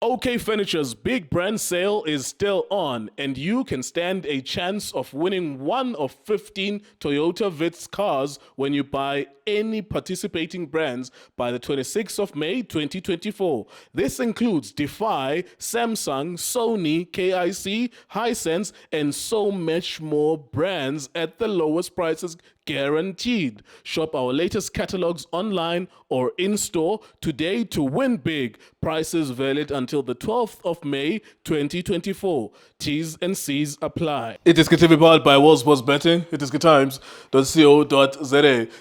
OK Furniture's big brand sale is still on, and you can stand a chance of winning one of 15 Toyota Vitz cars when you buy any participating brands by the 26th of May 2024. This includes Defy, Samsung, Sony, KIC, Hisense, and so much more brands at the lowest prices guaranteed. Shop our latest catalogs online or in store today to win big. Prices valid until the 12th of May 2024. T's and C's apply. It is KTV powered by World Sports Betting. It is getimes.co.za.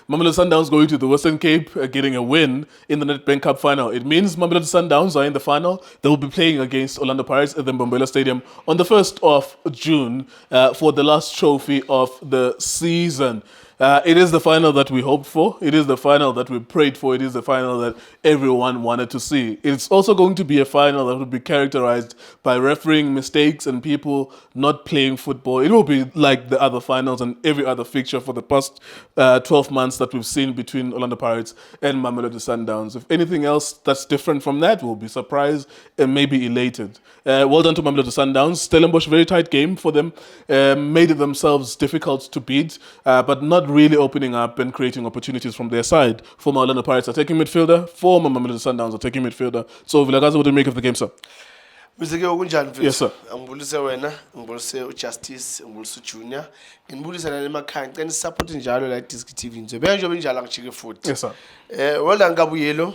Mamelodi Sundowns going to the Western Cape, getting a win in the Nedbank Cup final. It means Mamelodi Sundowns are in the final. They will be playing against Orlando Pirates at the Mbombela Stadium on the 1st of June for the last trophy of the season. It is the final that we hoped for. It is the final that we prayed for. It is the final that everyone wanted to see. It's also going to be a final that will be characterized by refereeing mistakes and people not playing football. It will be like the other finals and every other fixture for the past 12 months that we've seen between Orlando Pirates and Mamelodi Sundowns. If anything else that's different from that, we'll be surprised and maybe elated. Well done to Mamelodi Sundowns. Stellenbosch, very tight game for them. Made it themselves difficult to beat, but not really opening up and creating opportunities from their side. Former Orlando Pirates attacking midfielder, former Mamelodi Sundowns attacking midfielder. So Vilakazi, what do you make of the game, sir? Mzeke kunjani mfethu? Yes, sir. Angibulise wena, ngibulise uJustice, ngibulise uJunior. Ngibulise nale emakhaya ngicela support njalo la Disk TV nje. Beke njengoba injalo ngijike futhi. Yes, sir. Well done Kabuyelo.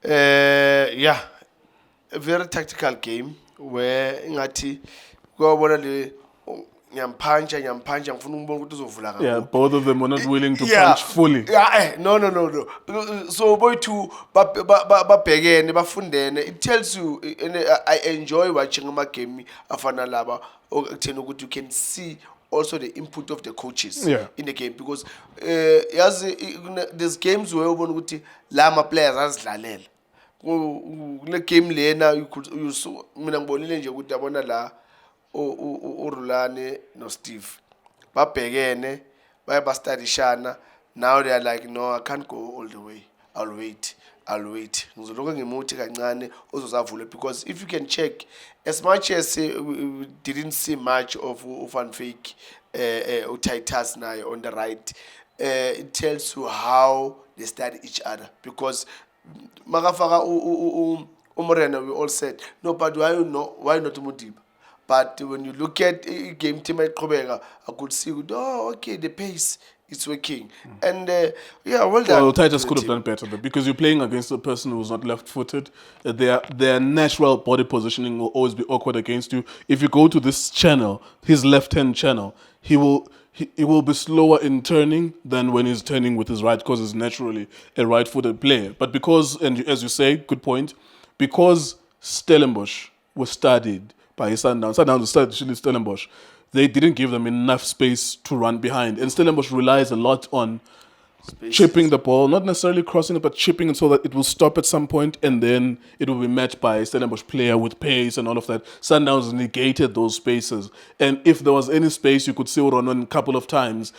Yeah. A very tactical game where ngathi kuyabona le ngiyamphanja ngifuna ukubona ukuthi uzovula kakhulu. Yeah, both of them were not willing to punch fully. Yeah, no. So boy two babhekene bafundene. It tells you, and I enjoy watching my game afana laba okuthena ukuthi you can see also the input of the coaches in the game because there's games where ubona ukuthi la players azidlalela. Kule game lena mina ngibonile nje ukuthi yabona la uRulane no Steve babhekene bayabastadishana. Now they are like, no, I can't go all the way. I'll wait. Ngizoloku ngimuthi kancane uzozavula because if you can check, as much as we didn't see much of Van Fake Titus naye on the right, it tells you how they study each other because Magafaka Umorena, we all said no, but why not Mudiba? But when you look at game team at Kobega, I could see, oh, okay, the pace is working. And well done. Well, Titus could have done better though, because you're playing against a person who's not left-footed. Their natural body positioning will always be awkward against you. If you go to this channel, his left-hand channel, he will be slower in turning than when he's turning with his right because he's naturally a right-footed player. But because, and as you say, good point, because Stellenbosch was studied by Sundowns. Sundowns studied Stellenbosch. They didn't give them enough space to run behind. And Stellenbosch relies a lot on chipping the ball, not necessarily crossing it, but chipping it so that it will stop at some point and then it will be matched by a Stellenbosch player with pace and all of that. Sundowns negated those spaces. And if there was any space, you could see Oronon a couple of times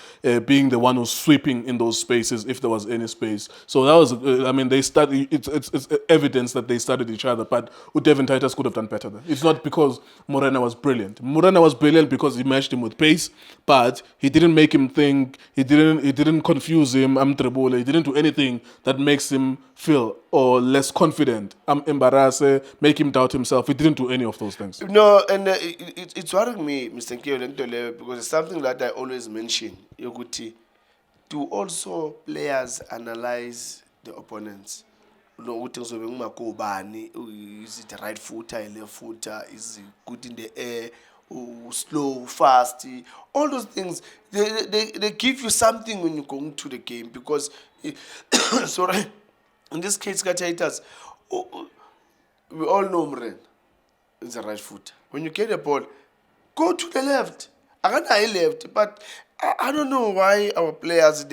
being the one who's sweeping in those spaces if there was any space. So that was, they studied, it's evidence that they studied each other, but Devin Titus could have done better there. It's not because Morena was brilliant. Morena was brilliant because he matched him with pace, but he didn't make him think, he didn't confuse him, he didn't do anything that makes him feel or less confident, embarrassed, make him doubt himself. He didn't do any of those things. No, and it's worrying me, Mr. Nkeo, because it's something that I always mention. Yoguti, do also players analyze the opponents? No, is it a right footer, a left footer? Is it good in the air? Slow, fast, all those things, they give you something when you go into the game because, sorry, in this case, Titus, we all know Mren is a right footer. When you get the ball, go to the left. I can't left, but I don't know why our players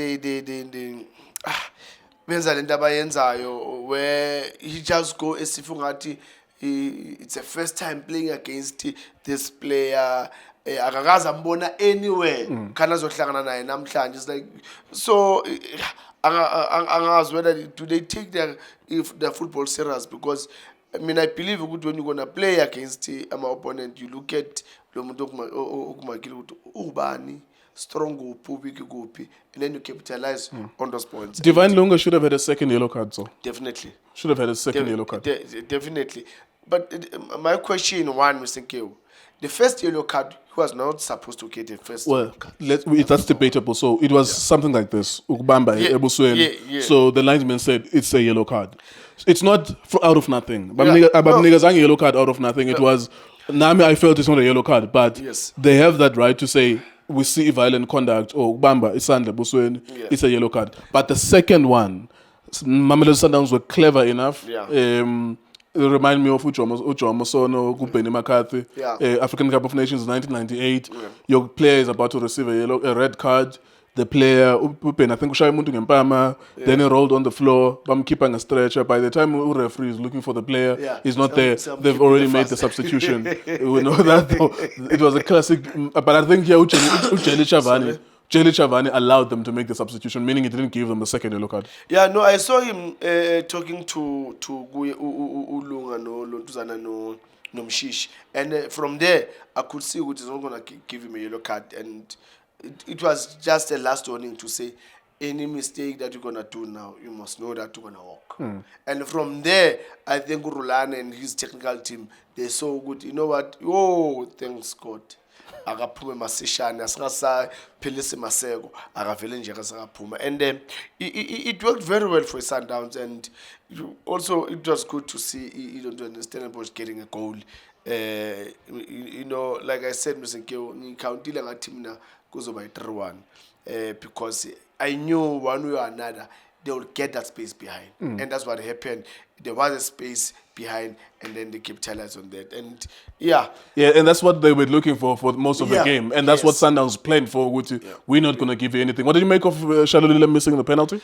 where he just go as if it's a first time playing against this player. Akakaza mbona anywhere kana zohlangana naye namhlanje. It's like so angazi whether do they take their football serious because I mean, I believe ukuthi when you're gonna play against my opponent, you look at lo muntu okumakile ukuthi ubani, strong kuphi, weak kuphi, and then you capitalize on those points. Divine Lunga should have had a second yellow card, so Definitely. should have had a second yellow card. Definitely. But my question one, Mr. Nkeo, the first yellow card, he was not supposed to get the first Well, yellow card. that's debatable. So it was something like this. Ukubamba Yeah, ebusweni. yeah. So the linesman said it's a yellow card. It's not out of nothing. But Yeah, no. niggas a yellow card out of nothing. It was Nami. I felt it's not a yellow card, but Yes. they have that right to say we see violent conduct or Bamba Isandla Busweni. Yeah. It's a yellow card. But the second one, Mamelodi Sundowns were clever enough. Yeah. It remind me of Ujomo Sono, Kubeni McCarthy, Yeah. African Cup of Nations 1998. Your player is about to receive a red card. The player, I think Ushai Muntu Ngempama, then he rolled on the floor, keeping a stretcher. By the time the referee is looking for the player, Yeah. he's not there. Some They've keeping already the made the fast. substitution. We know that though. It was a classic. But I think Jelly Chavani allowed them to make the substitution, meaning it didn't give them a second yellow card. Yeah, no, I saw him talking to Ulunga no Lontuzana no Mshish, and from there I could see what is not gonna give him a yellow card, and it was just a last warning to say any mistake that you're gonna do now, you must know that you're gonna walk. And from there, I think Rulana and his technical team, they saw good. You know what? Oh, thanks God. Akaphume masishane asingasaphilisi maseko akavele nje akasakaphuma, and it worked very well for Sundowns, and also it was good to see Stellenbosch getting a goal. You know, like I said, Mr. Nkeo, ngikountile ngathi mina kuzoba 3-1 because I knew one way or another they would get that space behind, and that's what happened. There was a space behind, and then they capitalized on that, and yeah, and that's what they were looking for most of the Yeah, game, and that's what yes. Sundowns planned for. We're not going to give you anything. What did you make of Shalulile missing the penalty?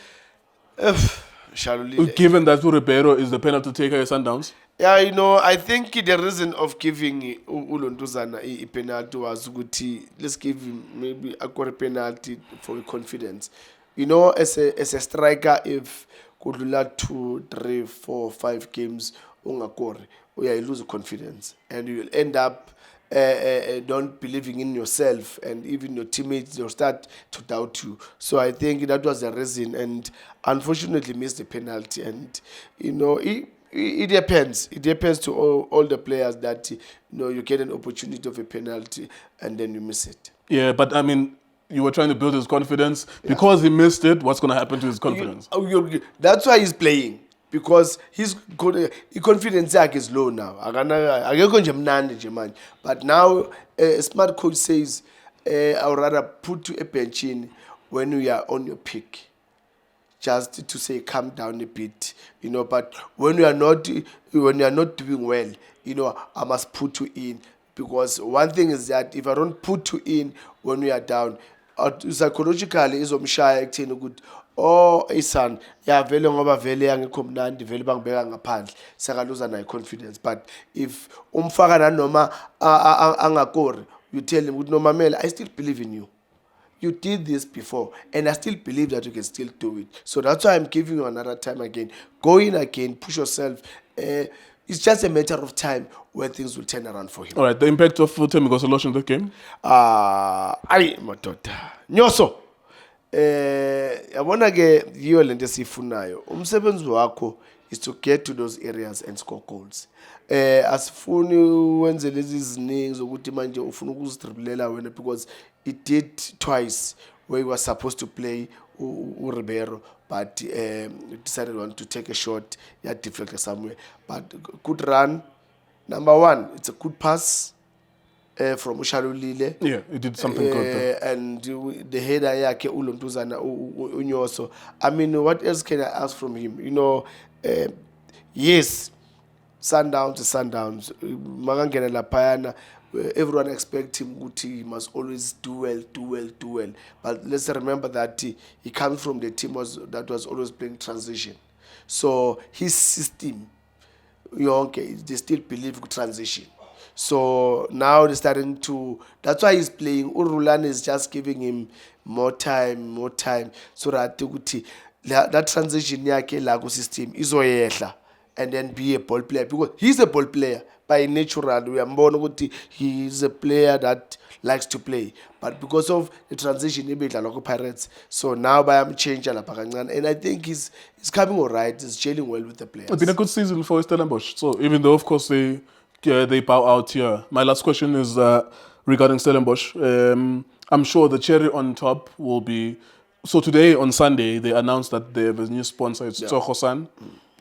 Shalulile. Given that Ribeiro is the penalty taker at Sundowns? Yeah, you know, I think the reason of giving Ulontuzana a penalty was ukuthi let's give him maybe a penalty for confidence. You know, as a striker, if kudlula 2, 3, 4, 5 games ungakore, you lose confidence, and you will end up don't believing in yourself, and even your teammates they'll start to doubt you. So I think that was the reason, and unfortunately missed the penalty. And you know, it depends. It depends to all the players that you know you get an opportunity of a penalty and then you miss it. Yeah, but I mean, you were trying to build his confidence. Because he missed it, what's going to happen to his confidence? That's why he's playing, because his confidence is low now. But now a smart coach says, I would rather put you a bench in when you are on your peak, just to say calm down a bit, you know. But when you are not doing well, you know, I must put you in, because one thing is that if I don't put you in when we are down, psychologically izomshaya ekutheni ukuthi oh isan ya vele ngoba vele yangekho mnandi vele bangibeka ngaphandle sakaluza nayo confidence. But if umfaka nanoma angakori, you tell him ukuthi no mamela, I still believe in you. You did this before, and I still believe that you can still do it. So that's why I'm giving you another time again. Go in again, push yourself. It's just a matter of time when things will turn around for him. All right, the impact of Temi Gosolosh in the game? Ayi madoda. Nyoso. Yabona ke yiyo lento esifunayo. Umsebenzi wakho is to get to those areas and score goals. Asifuni wenze lezi ziningi zokuthi manje ufuna ukuzidribblela wena, because it did twice where he was supposed to play Ribeiro, but decided want to take a shot, deflected somewhere. But good run. Number one, it's a good pass from Ushalulile. Yeah, he did something good there. And the header yakhe uLontuzana Unyoso. I mean, what else can I ask from him? You know, yes, Sundowns to Sundowns. Magangena lapayana. Everyone expects him ukuthi he must always do well. But let's remember that he comes from the team that was always playing transition. So his system, they still believe in transition. So now they're starting to, that's why he's playing. Urulane is just giving him more time, so that that transition yakhe la ku system izoyehla. and then be a ball player, because he's a ball player by natural. We are born ukuthi he is a player that likes to play, but because of the transition ebedla lokho Pirates, so now bayamchange lapha kancane, and I think he's coming all right. He's gelling well with the players. It's been a good season for Stellenbosch. So even though, of course, they bow out here. My last question is regarding Stellenbosch. I'm sure the cherry on top will be. So today on Sunday they announced that they have a new sponsor. It's Tsogo-san,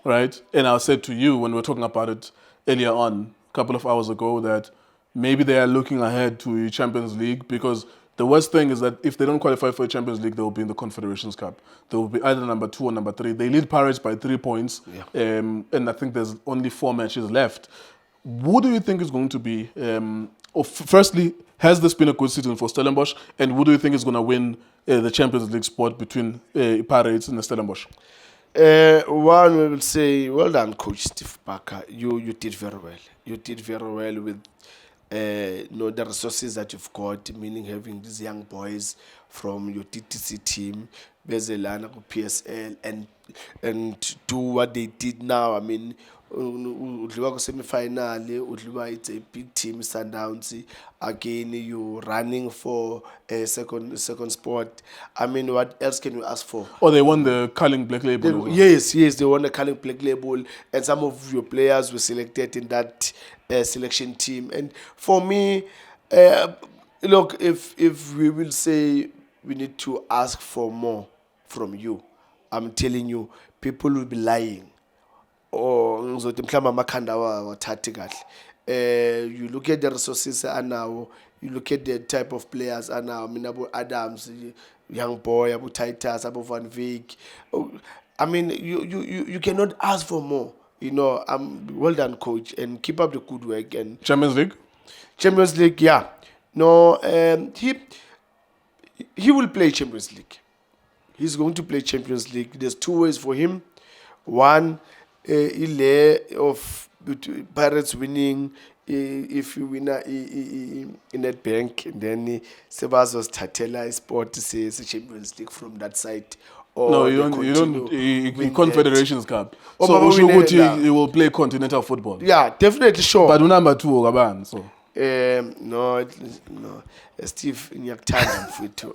right? And I said to you when we were talking about it earlier on, a couple of hours ago, that maybe they are looking ahead to a Champions League, because the worst thing is that if they don't qualify for a Champions League, they will be in the Confederations Cup. They will be either number 2 or number 3. They lead Pirates by 3 points, and I think there's only 4 matches left. Who do you think is going to be? Firstly, has this been a good season for Stellenbosch? And who do you think is going to win the Champions League spot between Pirates and the Stellenbosch? One, we will say, well done, Coach Steve Barker. You did very well. You did very well with the resources that you've got, meaning having these young boys from your TTC team, Bezelana, PSL, and do what they did now. I mean, udliwa semi-final, udliwa it's a big team, Sundowns. Again, you running for a second spot. I mean, what else can you ask for? Oh, they won the Carling Black Label. Yes, they won the Carling Black Label, and some of your players were selected in that selection team. And for me, look, if we will say we need to ask for more from you, I'm telling you, people will be lying. Or ngizothi mhlamba amakhanda wathathe kahle. You look at the resources now, you look at the type of players now. I mean, about Adams, young boy, about Titus, about Van Veek. I mean, you cannot ask for more. You know, well done, coach, and keep up the good work. And Champions League, yeah. No, he will play Champions League. He's going to play Champions League. There's 2 ways for him. One, of Pirates winning, if you win in that bank, and then Sebazos Tatela sport says Champions League from that side. No, you don't. In Confederations Cup. So Ushuguti will play continental football. Yeah, definitely, sure. But number 2, Gaban. So. No, Steve,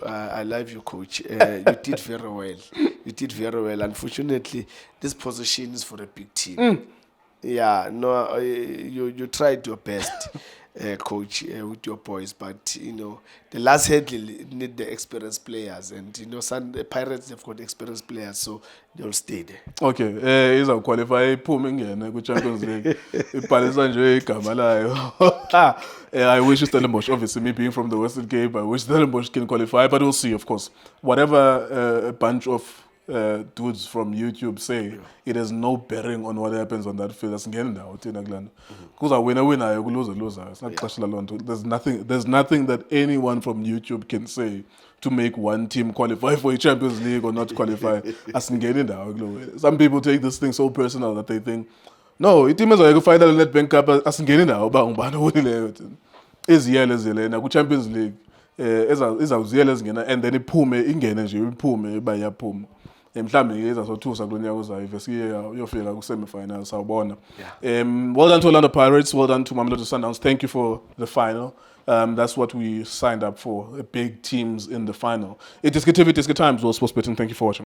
I love you, coach. You did very well. You did very well. Unfortunately, this position is for a big team. Yeah, no, you tried your best, coach, with your boys, but you know the last head need the experienced players, and you know the Pirates have got experienced players, so they'll stay there. Okay, he's a qualify puming ku Champions League. Ibhalisa nje igama layo. I wish Stellenbosch, obviously me being from the Western Cape, I wish Stellenbosch can qualify, but we'll see, of course. Whatever a bunch of dudes from YouTube say, it has no bearing on what happens on that field. That's again now, because I win, you lose. It's not there's nothing that anyone from YouTube can say to make one team qualify for a Champions League or not qualify. Some people take this thing so personal that they think, no, it is a final Nedbank Cup asingeni nawo ba ngubani owinileyo thina. Eziyele ezelena ku Champions League ezawuziyele ezingena, and then iphume ingene nje iphume iba iyaphuma. Mhlambe izasothusa kulonyaka ozayo ivesiye yofika ku semi-final sawubona. Well done to Orlando Pirates, well done to Mamelodi Sundowns. Thank you for the final. That's what we signed up for, big teams in the final. It is good TV, it is good times. We're Sports Betting. Thank you for watching.